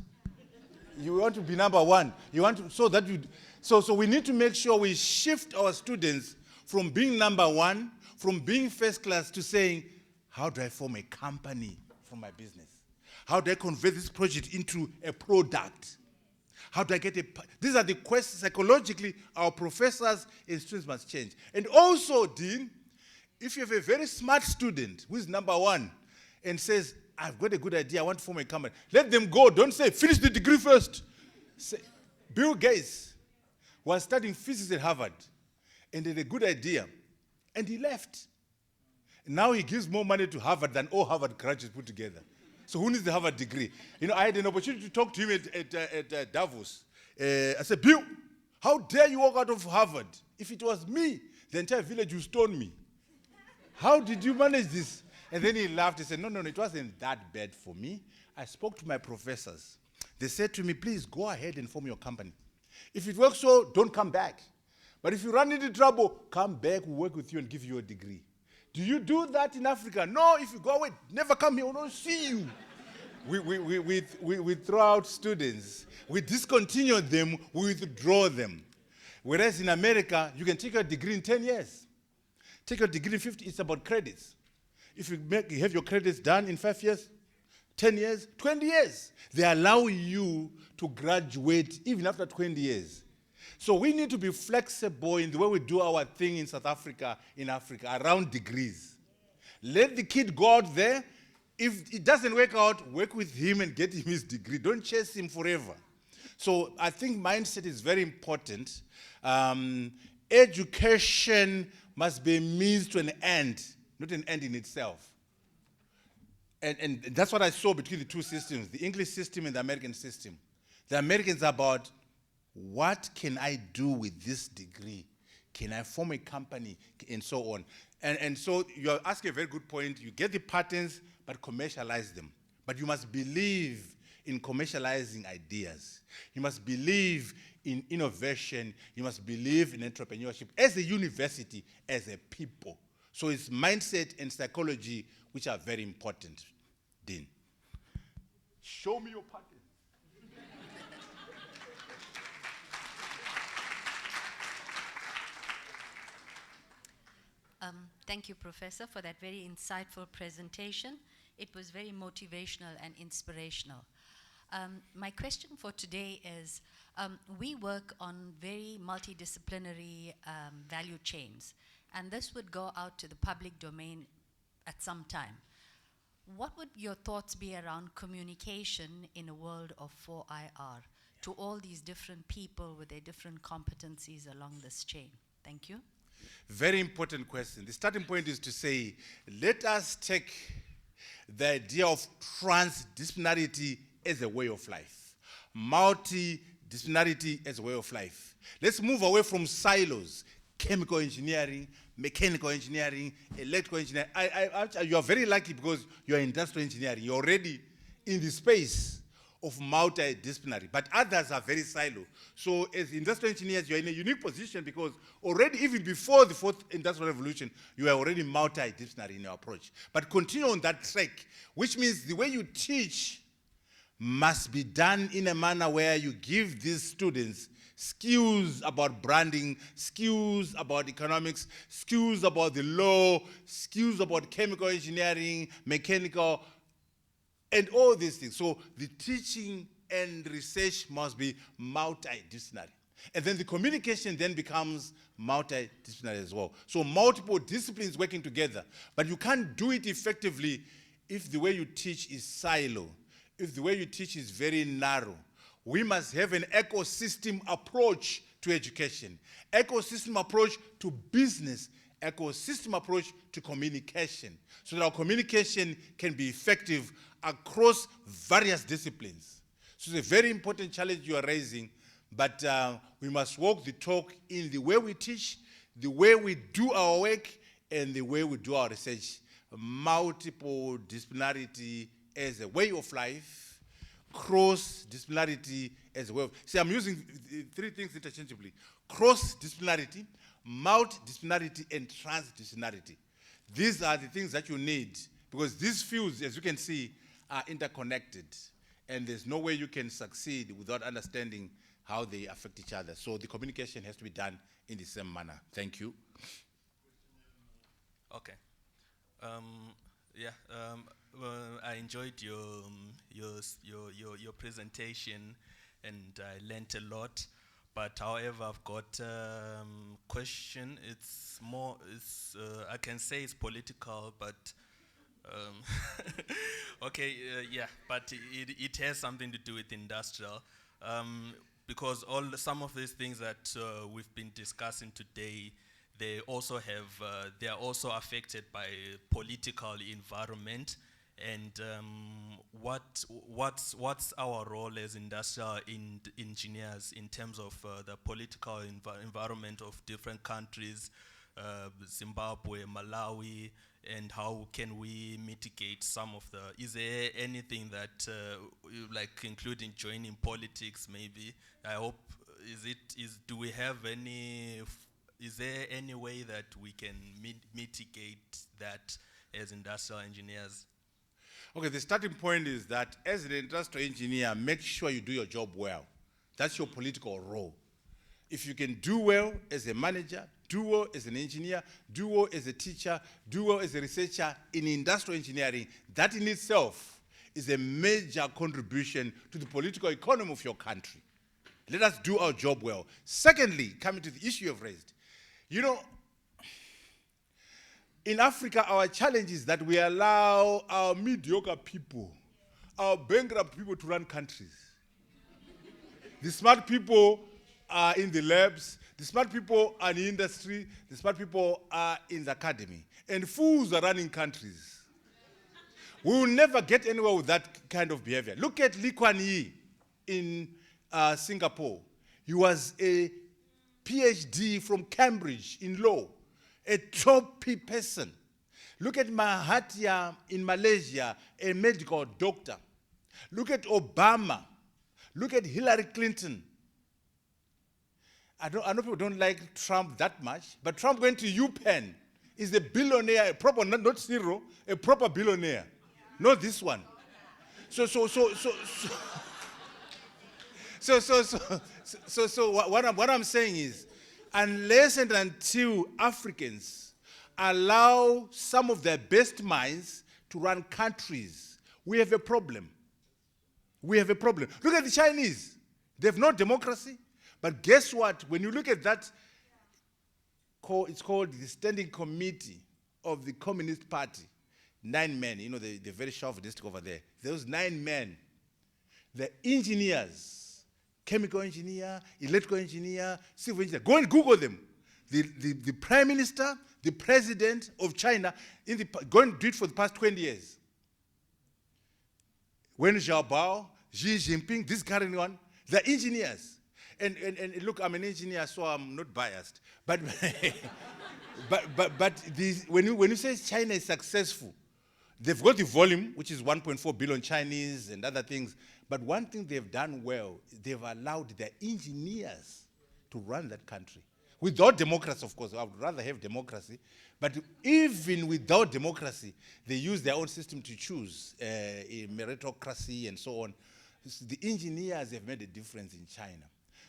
You want to be number one. You want to, so that you, so we need to make sure we shift our students from being number one, from being first class to saying, how do I form a company from my business? How do I convert this project into a product? How do I get a, these are the questions psychologically our professors and students must change. And also, Dean, if you have a very smart student who is number one and says, I've got a good idea, I want to form a company. Let them go. Don't say, finish the degree first. Say, Bill Gates was studying physics at Harvard and had a good idea, and he left. Now he gives more money to Harvard than all Harvard graduates put together. So who needs the Harvard degree? You know, I had an opportunity to talk to him at Davos. I said, Bill, how dare you walk out of Harvard? If it was me, the entire village would stone me. How did you manage this? And then he laughed. He said, no, it wasn't that bad for me. I spoke to my professors. They said to me, please go ahead and form your company. If it works so, don't come back. But if you run into trouble, come back, we'll work with you and give you a degree. Do you do that in Africa? No, if you go away, never come here, we don't see you. We throw out students. We discontinue them, we withdraw them. Whereas in America, you can take a degree in 10 years. Take a degree in 50, it's about credits. If you have your credits done in 5 years, 10 years, 20 years, they allow you to graduate even after 20 years. So we need to be flexible in the way we do our thing in South Africa, in Africa, around degrees. Let the kid go out there. If it doesn't work out, work with him and get him his degree. Don't chase him forever. So I think mindset is very important. Education must be a means to an end, not an end in itself. And that's what I saw between the two systems, the English system and the American system. The Americans are about, what can I do with this degree? Can I form a company? And so on. And so you're asking a very good point. You get the patents, but commercialize them. But you must believe in commercializing ideas. You must believe in innovation. You must believe in entrepreneurship as a university, as a people. So it's mindset and psychology which are very important, Dean. Show me your patent. Thank you, Professor, for that very insightful presentation. It was very motivational and inspirational. My question for today is, we work on very multidisciplinary value chains, and this would go out to the public domain at some time. What would your thoughts be around communication in a world of 4IR to all these different people with their different competencies along this chain? Thank you. Very important question. The starting point is to say, let us take the idea of transdisciplinarity as a way of life, multidisciplinarity as a way of life. Let's move away from silos, chemical engineering, mechanical engineering, electrical engineering. You are very lucky because you are industrial engineering. You're already in the space of multidisciplinary, but others are very silo. So as industrial engineers, you're in a unique position because already, even before the fourth industrial revolution, you are already multidisciplinary in your approach. But continue on that track, which means the way you teach must be done in a manner where you give these students skills about branding, skills about economics, skills about the law, skills about chemical engineering, mechanical, and all these things. So the teaching and research must be multidisciplinary. And then the communication then becomes multidisciplinary as well. So multiple disciplines working together. But you can't do it effectively if the way you teach is silo, if the way you teach is very narrow. We must have an ecosystem approach to education, ecosystem approach to business, ecosystem approach to communication, so that our communication can be effective across various disciplines. So it's a very important challenge you are raising, but we must walk the talk in the way we teach, the way we do our work, and the way we do our research. Multiple disciplinarity as a way of life, cross-disciplinarity as a way of... See, I'm using three things interchangeably. Cross-disciplinarity, multidisciplinarity, and transdisciplinarity. These are the things that you need, because these fields, as you can see, are interconnected, and there's no way you can succeed without understanding how they affect each other. So the communication has to be done in the same manner. Thank you. Okay. I enjoyed your presentation, and I learnt a lot. But however, I've got a question. It's more, I can say it's political, but okay, but it has something to do with industrial, because some of these things that we've been discussing today, they are also affected by political environment. And what's our role as industrial engineers in terms of the political environment of different countries, Zimbabwe, Malawi, and how can we mitigate some of the... Is there anything that, like including joining politics maybe? I hope, do we have any... Is there any way that we can mitigate that as industrial engineers? Okay, the starting point is that as an industrial engineer, make sure you do your job well. That's your political role. If you can do well as a manager, do well as an engineer, do well as a teacher, do well as a researcher in industrial engineering, that in itself is a major contribution to the political economy of your country. Let us do our job well. Secondly, coming to the issue you've raised, you know, in Africa, our challenge is that we allow our mediocre people, our bankrupt people to run countries. The smart people are in the labs, the smart people are in the industry, the smart people are in the academy, and fools are running countries. We will never get anywhere with that kind of behavior. Look at Lee Kuan Yew in Singapore. He was a PhD from Cambridge in law, a top person. Look at Mahathir in Malaysia, a medical doctor. Look at Obama. Look at Hillary Clinton. I know people don't like Trump that much, but Trump went to UPenn. Is a billionaire, a proper, not zero, a proper billionaire. Not this one. So what I'm saying is, unless and until Africans allow some of their best minds to run countries, we have a problem. we have a problem. Look at the Chinese. They have no democracy. But guess what? When you look at that, it's called the Standing Committee of the Communist Party. 9 men, you know, the very chauvinistic over there. Those 9 men, the engineers, chemical engineer, electrical engineer, civil engineer. Go and Google them. The prime minister, the president of China, go and do it for the past 20 years. Wen Xiaobao, Xi Jinping, this current one, they're engineers. And look, I'm an engineer, so I'm not biased. But when you say China is successful, they've got the volume, which is 1.4 billion Chinese and other things. But one thing they've done well, they've allowed their engineers to run that country. Without democracy, of course, I would rather have democracy. But even without democracy, they use their own system to choose meritocracy and so on. The engineers have made a difference in China.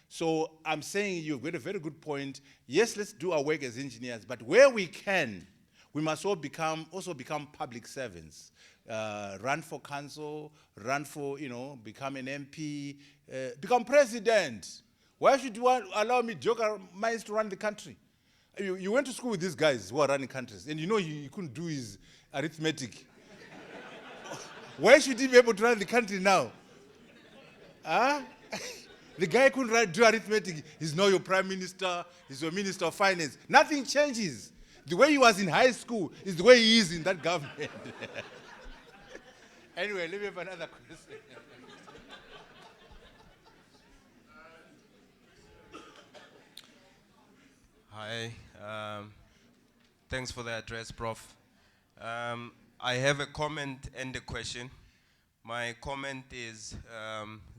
So I'm saying you've got a very good point. Yes, let's do our work as engineers, but where we can, we must all also become public servants. Run for council, run for, become an MP, become president. Why should you allow mediocre minds to run the country? You went to school with these guys who are running countries, and you couldn't do his arithmetic. Why should he be able to run the country now? Huh? The guy couldn't do arithmetic. He's now your prime minister, he's your minister of finance. Nothing changes. The way he was in high school is the way he is in that government. Anyway, let me have another question. Hi, thanks for the address, Prof. I have a comment and a question. My comment is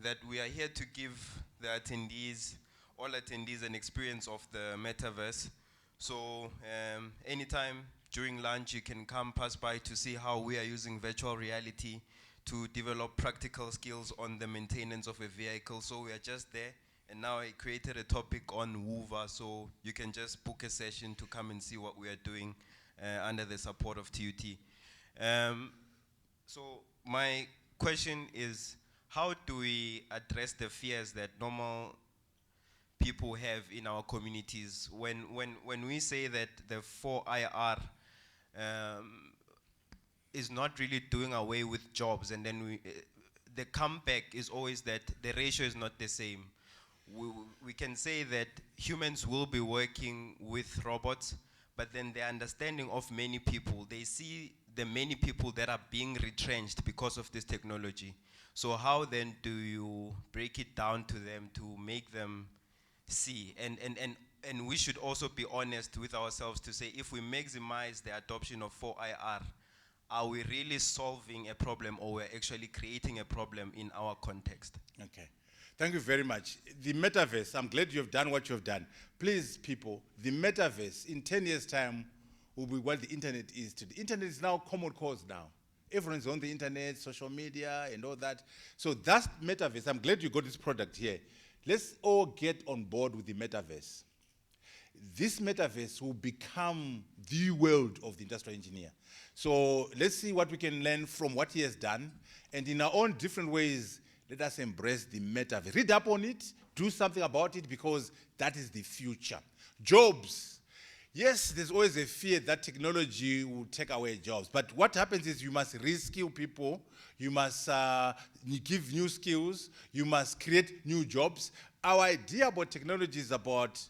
that we are here to give the attendees, all attendees, an experience of the metaverse. So anytime during lunch, you can come pass by to see how we are using virtual reality to develop practical skills on the maintenance of a vehicle. So we are just there. And now I created a topic on Hoover, so you can just book a session to come and see what we are doing under the support of TUT. So my question is, how do we address the fears that normal people have in our communities when we say that the 4IR is not really doing away with jobs, and then the comeback is always that the ratio is not the same. We can say that humans will be working with robots, but then the understanding of many people, they see the many people that are being retrenched because of this technology. So how then do you break it down to them to make them see? And we should also be honest with ourselves to say, if we maximize the adoption of 4IR, are we really solving a problem, or we're actually creating a problem in our context? Okay. Thank you very much. The metaverse, I'm glad you have done what you have done. Please, people, the metaverse in 10 years' time will be what the internet is today. The internet is now common cause now. Everyone's on the internet, social media, and all that. So that's metaverse. I'm glad you got this product here. Let's all get on board with the metaverse. This metaverse will become the world of the industrial engineer. So let's see what we can learn from what he has done. And in our own different ways, let us embrace the metaverse. Read up on it, do something about it, because that is the future. Jobs. Yes, there's always a fear that technology will take away jobs. But what happens is you must reskill people. You must give new skills. You must create new jobs. Our idea about technology is about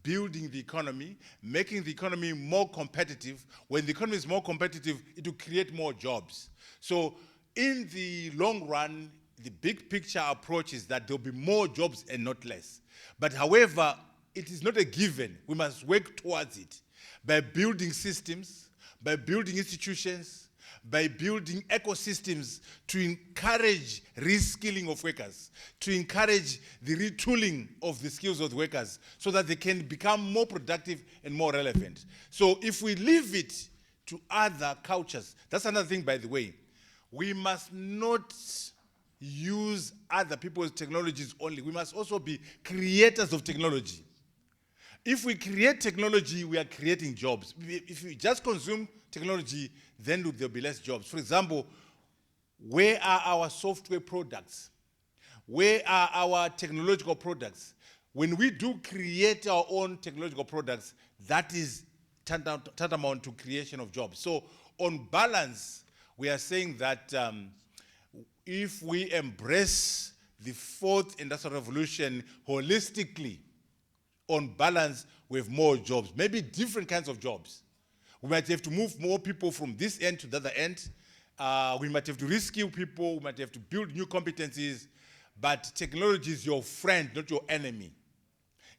building the economy, making the economy more competitive. When the economy is more competitive, it will create more jobs. So in the long run, the big picture approach is that there will be more jobs and not less. But however, it is not a given. We must work towards it by building systems, by building institutions, by building ecosystems to encourage reskilling of workers, to encourage the retooling of the skills of the workers so that they can become more productive and more relevant. So if we leave it to other cultures, that's another thing, by the way. We must not use other people's technologies only. We must also be creators of technology. If we create technology, we are creating jobs. If we just consume technology, then there'll be less jobs. For example, Where are our software products? Where are our technological products? When we do create our own technological products, that is tantamount to creation of jobs. So on balance, we are saying that if we embrace the fourth industrial revolution holistically, on balance, we have more jobs, maybe different kinds of jobs. We might have to move more people from this end to the other end. We might have to reskill people. We might have to build new competencies. But technology is your friend, not your enemy.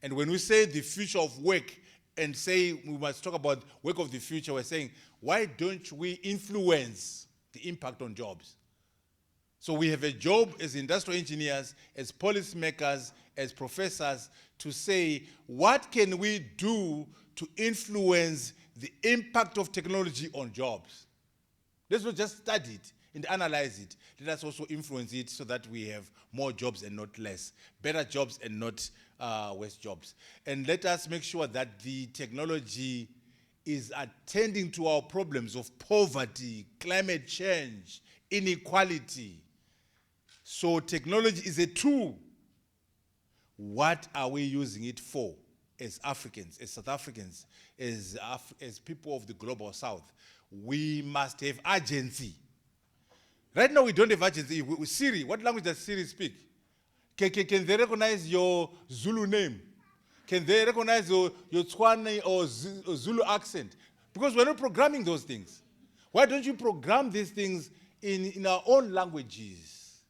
And when we say the future of work and say we must talk about work of the future, we're saying, why don't we influence the impact on jobs? So we have a job as industrial engineers, as policymakers, as professors, to say, what can we do to influence the impact of technology on jobs? Let's not just study it and analyze it. Let us also influence it so that we have more jobs and not less, better jobs and not worse jobs. And let us make sure that the technology is attending to our problems of poverty, climate change, inequality. So technology is a tool. What are we using it for as Africans, as South Africans, as people of the global South? We must have agency. Right now we don't have agency. Siri, what language does Siri speak? Can they recognize your Zulu name? Can they recognize your Tswana or Zulu accent? Because we're not programming those things. Why don't you program these things in our own languages?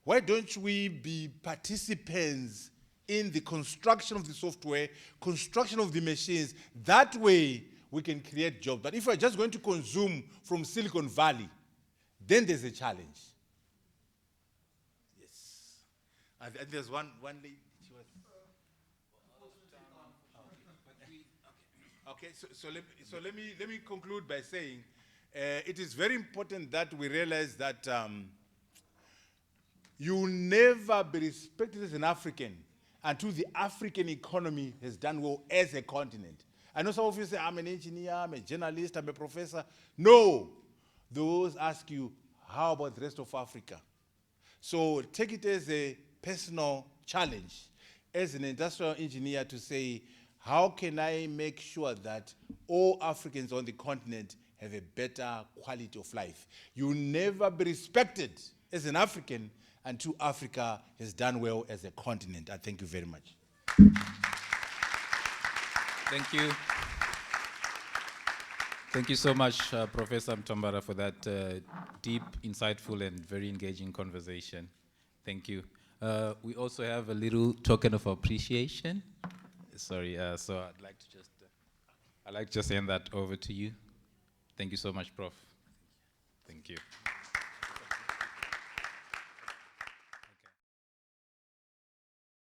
Why don't we be participants in the construction of the software, construction of the machines? That way we can create jobs. But if we're just going to consume from Silicon Valley, then there's a challenge. Yes. I think there's one lady. Okay, so let me conclude by saying it is very important that we realize that you never be respected as an African until the African economy has done well as a continent. I know some of you say, I'm an engineer, I'm a journalist, I'm a professor. No. They always ask you, how about the rest of Africa? So take it as a personal challenge as an industrial engineer to say, how can I make sure that all Africans on the continent have a better quality of life? You'll never be respected as an African until Africa has done well as a continent. I thank you very much. Thank you. Thank you so much, Professor Mutambara, for that deep, insightful, and very engaging conversation. Thank you. We also have a little token of appreciation. Sorry, so I'd like to just hand that over to you. Thank you so much, Prof. Thank you.